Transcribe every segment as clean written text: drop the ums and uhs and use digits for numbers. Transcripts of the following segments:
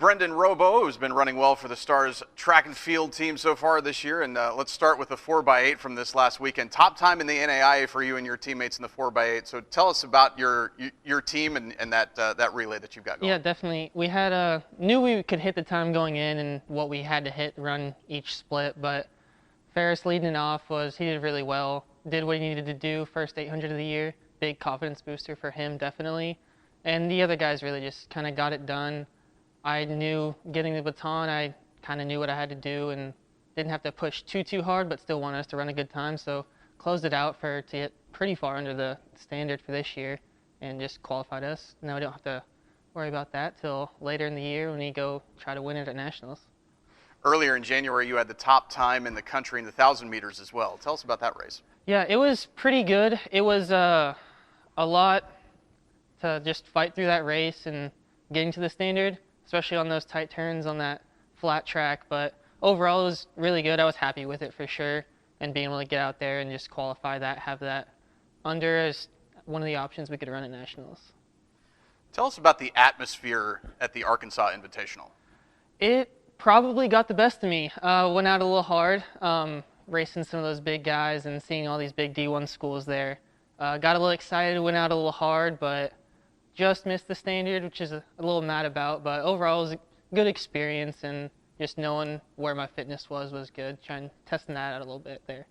Brendan Robeaux, who's been running well for the Stars track and field team so far this year. And let's start with the 4x8 from this last weekend. Top time in the NAIA for you and your teammates in the 4x8. So tell us about your team and that relay that you've got going. Yeah, definitely. We had knew we could hit the time going in and what we had to hit, run each split. But Ferris leading it off he did really well. Did what he needed to do. First 800 of the year. Big confidence booster for him, definitely. And the other guys really just kind of got it done. I knew getting the baton, I kind of knew what I had to do and didn't have to push too hard, but still wanted us to run a good time. So closed it out to get pretty far under the standard for this year and just qualified us. Now we don't have to worry about that till later in the year when we go try to win it at Nationals. Earlier in January, you had the top time in the country in the 1,000 meters as well. Tell us about that race. Yeah, it was pretty good. It was a lot to just fight through that race and getting to the standard, especially on those tight turns on that flat track. But overall, it was really good. I was happy with it for sure. And being able to get out there and just qualify that, have that under as one of the options we could run at Nationals. Tell us about the atmosphere at the Arkansas Invitational. It probably got the best of me. Went out a little hard, racing some of those big guys and seeing all these big D1 schools there. Got a little excited, went out a little hard, but just missed the standard, which is a little mad about. But overall, it was a good experience, and just knowing where my fitness was good. Testing that out a little bit there.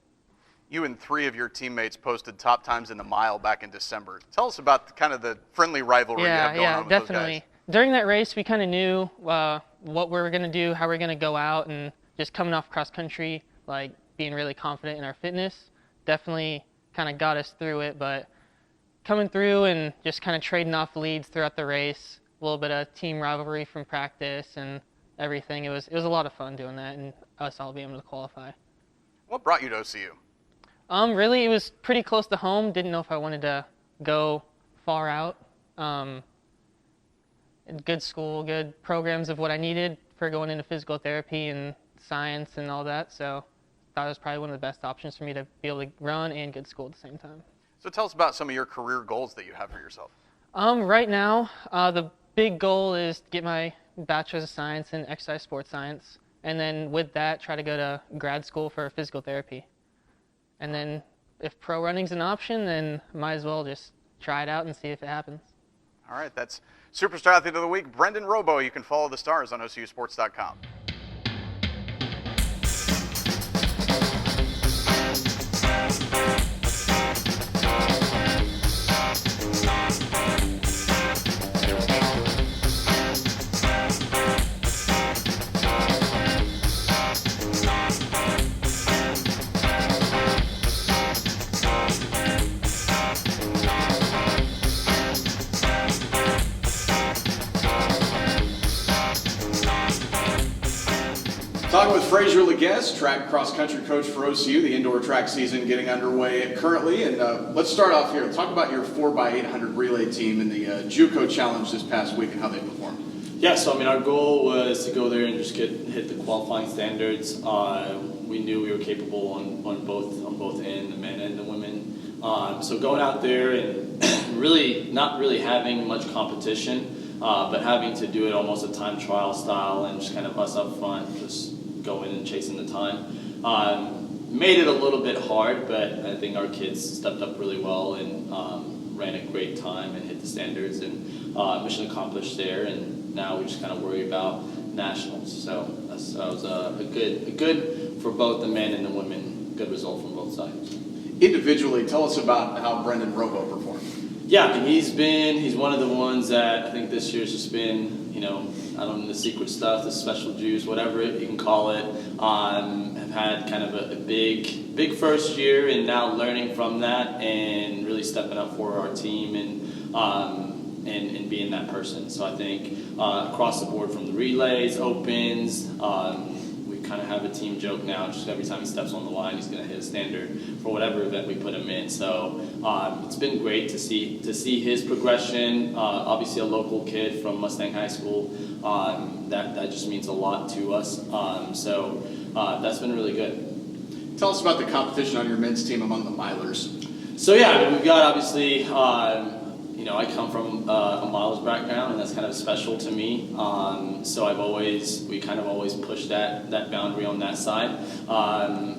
You and 3 of your teammates posted top times in the mile back in December. Tell us about the the friendly rivalry you have going on with definitely. those guys. During that race, we kind of knew what we were going to do, how we were going to go out, and just coming off cross country, like being really confident in our fitness, definitely kind of got us through it. But coming through and just kind of trading off leads throughout the race, a little bit of team rivalry from practice and everything. It was a lot of fun doing that, and us all being able to qualify. What brought you to OCU? Really, it was pretty close to home. Didn't know if I wanted to go far out. Good school, good programs of what I needed for going into physical therapy and science and all that. So thought it was probably one of the best options for me to be able to run and good school at the same time. So tell us about some of your career goals that you have for yourself. Right now, the big goal is to get my Bachelor's of Science in Exercise Sports Science. And then with that, try to go to grad school for physical therapy. And then if pro running's an option, then might as well just try it out and see if it happens. All right, that's Superstar Athlete of the Week, Brendan Robeaux. You can follow the Stars on OCUsports.com. Talking with Frezer Legesse, track cross-country coach for OCU, the indoor track season getting underway currently. And let's start off here. Talk about your 4x800 relay team in the JUCO Challenge this past week and how they performed. Yeah, so our goal was to go there and just hit the qualifying standards. We knew we were capable on both end, the men and the women. So going out there and really not really having much competition, but having to do it almost a time trial style and just kind of us up front, just going and chasing the time. Made it a little bit hard, but I think our kids stepped up really well and ran a great time and hit the standards, and mission accomplished there. And now we just kind of worry about nationals. So that was a good for both the men and the women. Good result from both sides. Individually, tell us about how Brendan Robeaux performed. Yeah, he's one of the ones that I think this year's just been, I don't know, the secret stuff, the special juice, whatever you can call it. Have had kind of a big first year, and now learning from that and really stepping up for our team and being that person. So I think across the board, from the relays, opens, we kind of have a team joke now. Just every time he steps on the line, he's going to hit a standard for whatever event we put him in. So it's been great to see his progression. Obviously, a local kid from Mustang High School. That just means a lot to us. So that's been really good. Tell us about the competition on your men's team among the milers. So yeah, we've got obviously I come from a miles background, and that's kind of special to me. So we kind of always push that boundary on that side.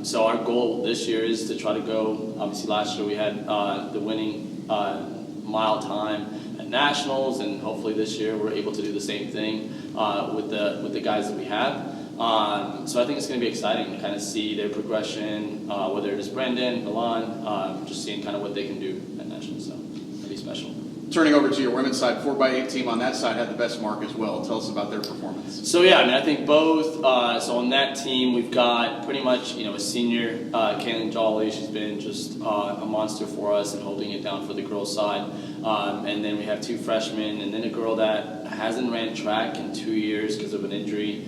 So our goal this year is to try to go. Obviously, last year we had the winning mile time at nationals, and hopefully this year we're able to do the same thing with the guys that we have. So I think it's going to be exciting to kind of see their progression, whether it is Brendan, Milan, just seeing kind of what they can do at nationals. So it'll be special. Turning over to your women's side, 4x8 team on that side had the best mark as well. Tell us about their performance. So yeah, I think both. So on that team, we've got pretty much a senior, Kaylin Jolly. She's been just a monster for us and holding it down for the girls' side. And then we have 2 freshmen, and then a girl that hasn't ran track in 2 years because of an injury.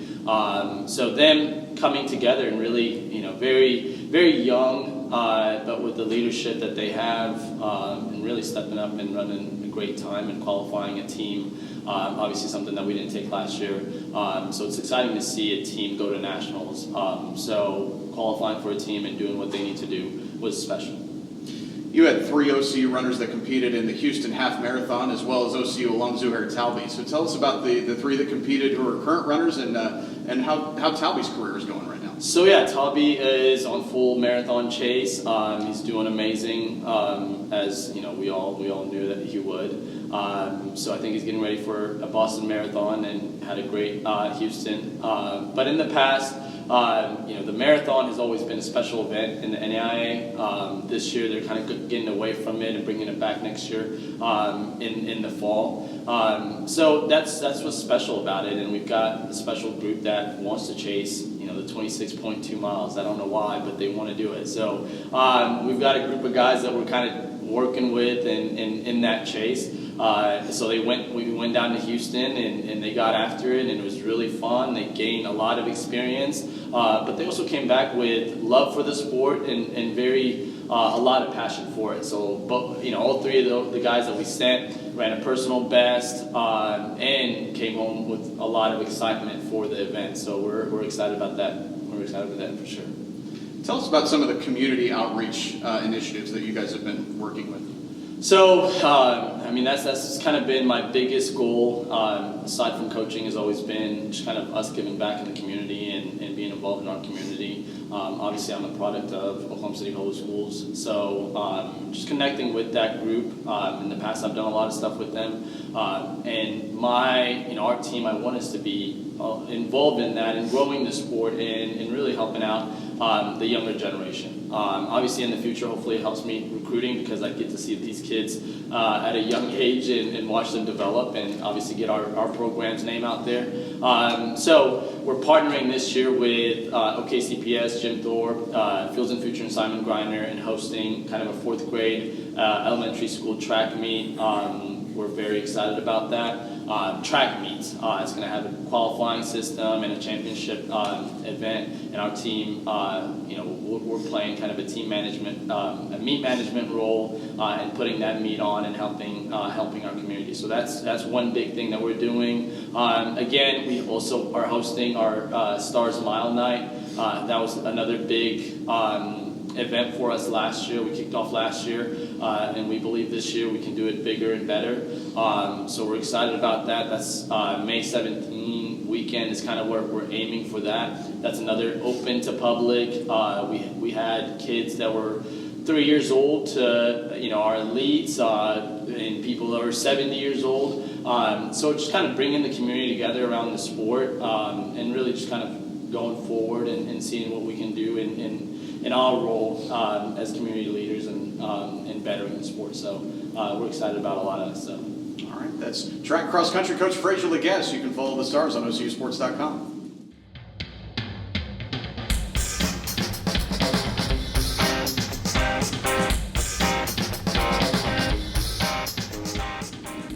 So them coming together and really, very, very young, but with the leadership that they have, and really stepping up and running a great time and qualifying a team. Obviously something that we didn't take last year. So it's exciting to see a team go to nationals. So qualifying for a team and doing what they need to do was special. You had 3 OCU runners that competed in the Houston Half Marathon, as well as OCU alum Zuhair Talby. So tell us about the 3 that competed who are current runners and how Talby's career is going right now. So yeah, Talby is on full marathon chase. He's doing amazing, as we all knew that he would. So I think he's getting ready for a Boston Marathon and had a great Houston. But in the past, the marathon has always been a special event in the NAIA. This year they're kind of getting away from it and bringing it back next year in the fall. So that's what's special about it, and we've got a special group that wants to chase the 26.2 miles. I don't know why, but they want to do it. So we've got a group of guys that we're kind of working with in that chase. So we went down to Houston and they got after it, and it was really fun. They gained a lot of experience, but they also came back with love for the sport and a lot of passion for it. So, all 3 of the guys that we sent ran a personal best and came home with a lot of excitement for the event. So we're excited about that. We're excited about that for sure. Tell us about some of the community outreach initiatives that you guys have been working with. So, that's kind of been my biggest goal, aside from coaching, has always been just kind of us giving back in the community and being involved in our community. Obviously, I'm a product of Oklahoma City Public Schools, so just connecting with that group. In the past, I've done a lot of stuff with them, and our team, I want us to be involved in that and growing the sport and really helping out the younger generation. Obviously, in the future, hopefully it helps me recruiting because I get to see these kids at a young age and watch them develop and obviously get our program's name out there. So we're partnering this year with OKCPS, Jim Thorpe, Fields and Future and Simon Griner, and hosting kind of a 4th grade elementary school track meet. We're very excited about that. Track meets. It's going to have a qualifying system and a championship event, and our team, we're playing kind of a team management, a meet management role, and putting that meet on and helping our community. So that's one big thing that we're doing. Again, we also are hosting our Stars Mile Night. That was another big event for us last year. We kicked off last year, and we believe this year we can do it bigger and better. So we're excited about that. That's May 17 weekend is kind of where we're aiming for that. That's another open to public. We had kids that were 3 years old to our elites and people that are 70 years old. So just kind of bringing the community together around the sport and really just kind of going forward and seeing what we can do in our role as community leaders and bettering the sport. So we're excited about a lot of that stuff. All right, that's track cross country coach Fraser Legesse. You can follow the Stars on OCUsports.com.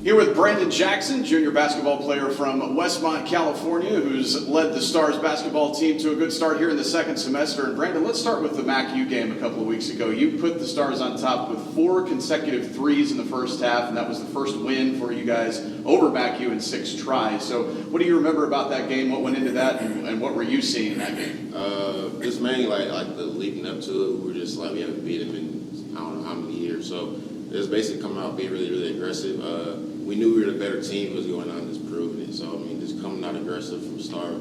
Here with Brandon Jackson, junior basketball player from Westmont, California, who's led the Stars basketball team to a good start here in the second semester. And Brandon, let's start with the MACU game a couple of weeks ago. You put the Stars on top with 4 consecutive threes in the first half, and that was the first win for you guys over MACU in 6 tries. So what do you remember about that game? What went into that, and what were you seeing in that game? Just mainly like the leading up to it. We were just like, we haven't beat them in I don't know how many years. So just basically come out, be really, really aggressive. We knew we were the better team. It was going on, just proving it. So, I mean, just coming out aggressive from start,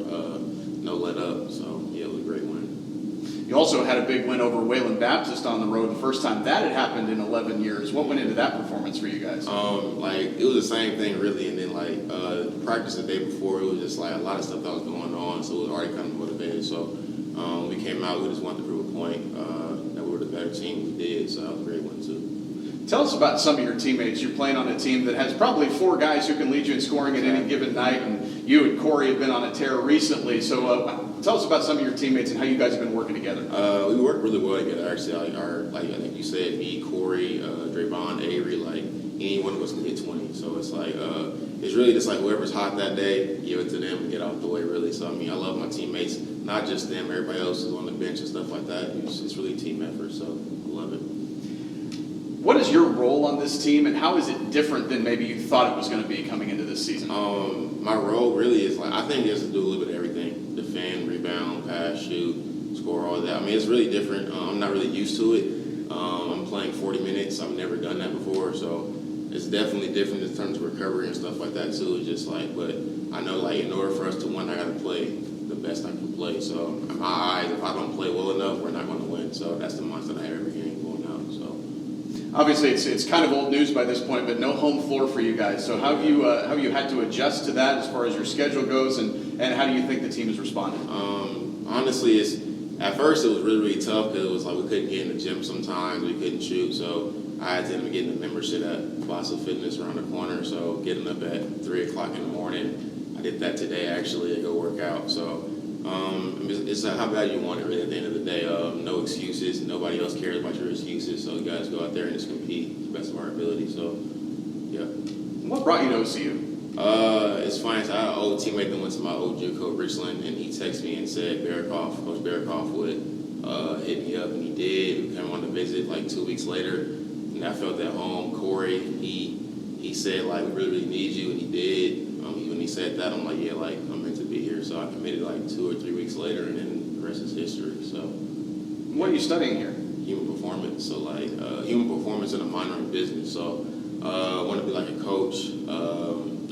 no let up. So, yeah, it was a great win. You also had a big win over Wayland Baptist on the road, the first time that had happened in 11 years. What went into that performance for you guys? It was the same thing, really. And then, practice the day before, it was just, a lot of stuff that was going on. So, it was already kind of motivated. So, we came out, we just wanted to prove a point that we were the better team. We did. So, that was a great one, too. Tell us about some of your teammates. You're playing on a team that has probably 4 guys who can lead you in scoring at any given night, and you and Corey have been on a tear recently. So tell us about some of your teammates and how you guys have been working together. We work really well together, actually. I think you said, me, Corey, Draymond, Avery, any one of us can hit 20. So it's it's really just whoever's hot that day, give it to them and get out the way, really. So, I mean, I love my teammates, not just them, everybody else is on the bench and stuff like that. It's really a team effort, so I love it. What is your role on this team, and how is it different than maybe you thought it was going to be coming into this season? My role really is I think it's to do a little bit of everything: defend, rebound, pass, shoot, score, all that. I mean, it's really different. I'm not really used to it. I'm playing 40 minutes. I've never done that before, so it's definitely different in terms of recovery and stuff like that too. It's just but I know in order for us to win, I got to play the best I can play. So in my eyes, if I don't play well enough, we're not going to win. So that's the mindset I have every game going out. So. Obviously, it's kind of old news by this point, but no home floor for you guys. So how have you had to adjust to that as far as your schedule goes, and how do you think the team has responded? Honestly, at first it was really, really tough because it was we couldn't get in the gym sometimes, we couldn't shoot. So I had to end up getting a membership at Fossil Fitness around the corner. So getting up at 3 o'clock in the morning, I did that today actually to go work out. So it's how bad you want it really at the end of the day. No excuses. Nobody else cares about your excuses. So you guys go out there and just compete to the best of our ability. So, yeah. What brought you to OCU? It's funny. I had an old teammate that went to my old JUCO, Richland, and he texted me and said Coach Barrakoff would hit me up, and he did. We came on to visit 2 weeks later, and I felt at home. Corey, he said we really, really need you, and he did. When he said that, I'm yeah, I'm meant to be here. So I committed 2 or 3 weeks later, and then the rest is history. So, what are you studying here? Human performance. So human performance and a minor in business. So I want to be a coach.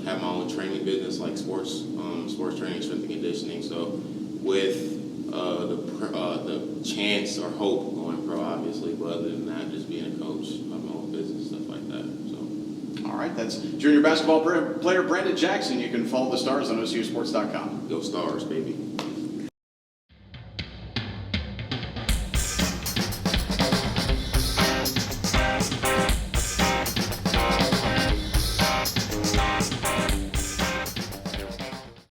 Have my own training business, sports training, strength and conditioning. So with the chance or hope going pro, obviously, but other than that, just being a coach, have my own business, stuff like that. So. All right, that's junior basketball player Brandon Jackson. You can follow the Stars on OCUsports.com. Go Stars, baby.